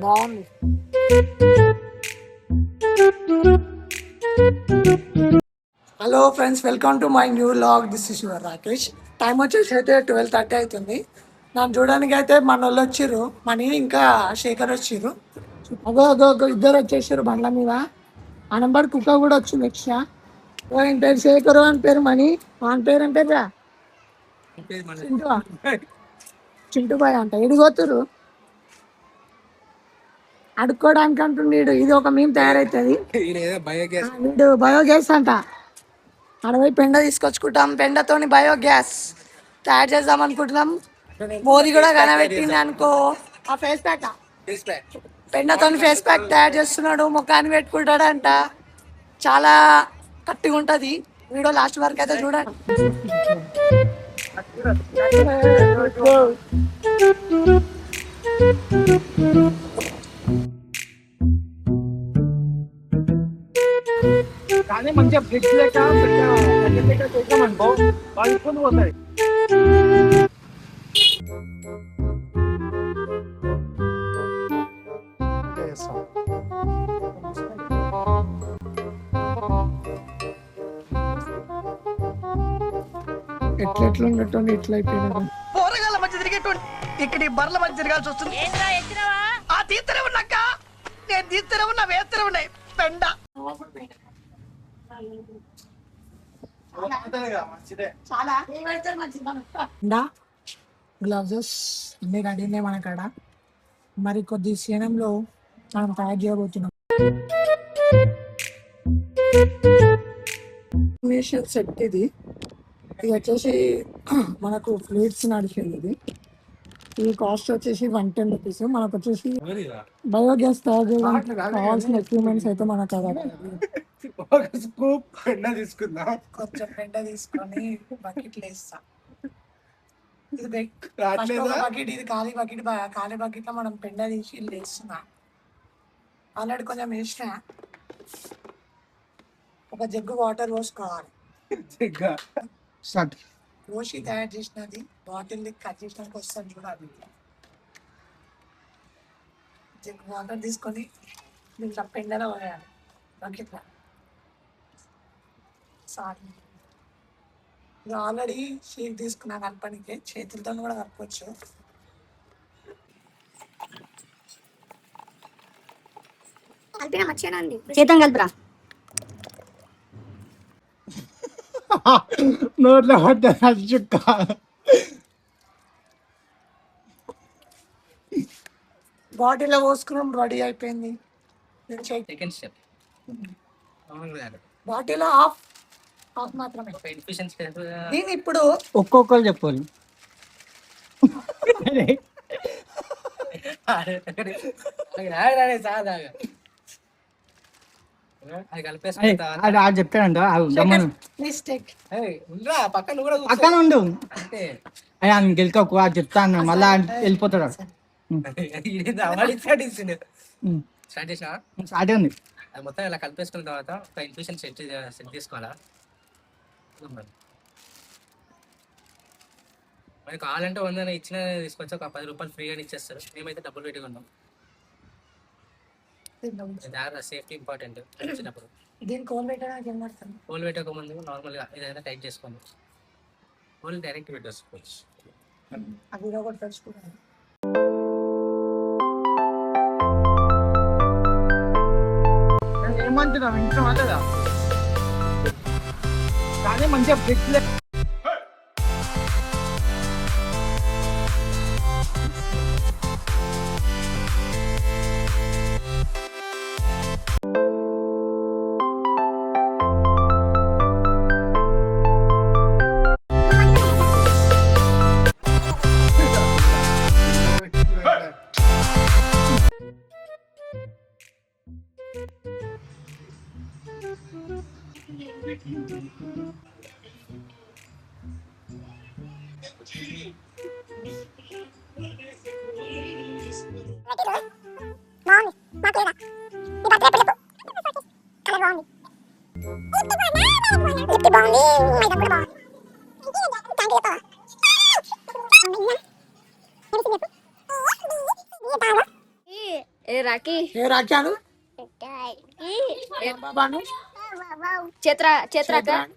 బాగుంది. Hello friends, welcome to my new vlog. This is your Rakesh. Time వచ్చేసి అయితే 12:30 అవుతుంది. నన్ను చూడడానికి అయితే మన వాళ్ళు వచ్చిర్రు, మనీ ఇంకా శేఖర్ వచ్చిర్రు. అగో ఇద్దరు వచ్చేసారు బండ్ల మీద. ఆ నెంబర్ కుక్క కూడా వచ్చింది ఎక్స్ట్రా. ఆయన పేరు శేఖరు, అని పేరు మనీ, ఆయన పేరు ఏం పేరురా? చింటూ బాయ్ అంట. ఎడిగోతురు అడుక్కోవడానికి అంటుండీడు. ఇది ఒక మేము తయారవుతుంది. వీడు బయోగ్యాస్ అంట. అడవి పెండ తీసుకొచ్చుకుంటాం, పెండతోని బయోగ్యాస్ తయారు చేద్దాం అనుకుంటున్నాం. మోదీ కూడా కనబెట్టింది అనుకో. ఆ ఫేస్ ప్యాక్ పెండతోని ఫేస్ ప్యాక్ తయారు చేస్తున్నాడు, ముఖాన్ని పెట్టుకుంటాడంట. చాలా గట్టిగా ఉంటుంది. వీడియో లాస్ట్ వరకు అయితే చూడండి. కానీ మంచిగా ఫ్రిడ్జ్ లెక్క చేసామనుకో వాళ్ళు ఇబ్బంది పోతాయి. ఎట్లా ఉండటం ఇట్లా అయిపోయినా పోరగాళ్ళ మధ్య తిరిగేటువంటి ఇక్కడ ఈ బర్ల మధ్య తిరగాల్సి వస్తుంది. ఆ తీస్తూనే ఉన్నాక నేను తీస్తూనే ఉన్నా, వేస్తూనే ఉన్నాయి పెండ. గ్లౌజెస్ అన్ని రెడీ ఉన్నాయి మన కాడ. మరి కొద్ది క్షణంలో మనం తయారు చేయబోతున్నాం. సెట్ ఇది వచ్చేసి మనకు ఫ్లూయిడ్స్ నడిచేది. ఇది కాస్ట్ వచ్చేసి 110 రూపీస్. మనకు వచ్చేసి బయోగ్యాస్ తయారు చేయడానికి కావాల్సిన ఎక్విప్మెంట్స్ అయితే మనకు కొంచెం పెండ తీసుకొని బకెట్లు వేస్తాం. ఇది బకెట్, ఇది ఖాళీ బకెట్. ఖాళీ బకెట్ లో మనం పెండ తీసి వేస్తున్నా. ఆల్రెడీ కొంచెం వేసిన. ఒక జగ్గు వాటర్ పోసుకోవాలి. రోషి తయారు చేసినది బాటిల్ కట్ చేసినాక వస్తాను చూడాలి. జగ్గు వాటర్ తీసుకొని దీంట్లో పెండలో పోయాలి బకెట్లో. సారీ, ఇది ఆల్రెడీ షీట్ తీసుకున్నా కలపడానికి. చేతులతో కూడా కలపవచ్చు. కలిపిన మంచిగానే ఉంది. చేతం కలుపురా. నోట్లో చుక్క. బాటిల్లో పోసుకున్నాం, రెడీ అయిపోయింది. బాటిల్లో హాఫ్ మాత్రమే. దీన్ని ఇప్పుడు ఒక్కొక్కరు చెప్పాలి. అది చెప్పాడంట. పక్కన ఉండు, గెలుకోకు. అది చెప్తాను, మళ్ళా వెళ్ళిపోతాడు. స్టార్ట్ ఉంది. అది మొత్తం ఇలా కలిపేసుకున్న తర్వాత ఒక ఇన్ఫ్యూషన్ సెట్ తీసుకోవాలా. మరి కావాలంటే 100 ఇచ్చిన తీసుకొచ్చి ఒక 10 రూపాయలు ఫ్రీగా ఇచ్చేస్తారు. మేమైతే డబ్బులు పెట్టి కొన్నాం. Safety important. వచ్చినప్పుడు హోల్ పెట్టక ముందు నార్మల్గా ఏదైనా టైట్ చేసుకోండి. హోల్ డైరెక్ట్ పెట్టేసుకోవచ్చు. ఏమంటున్నా వింటున్నా కానీ మంచిగా ఫ్రిడ్జ్ ఏ రాఖీ ఏ రాఖ్యాను బాబాను చేత్ర చేత్ర చేతురాని.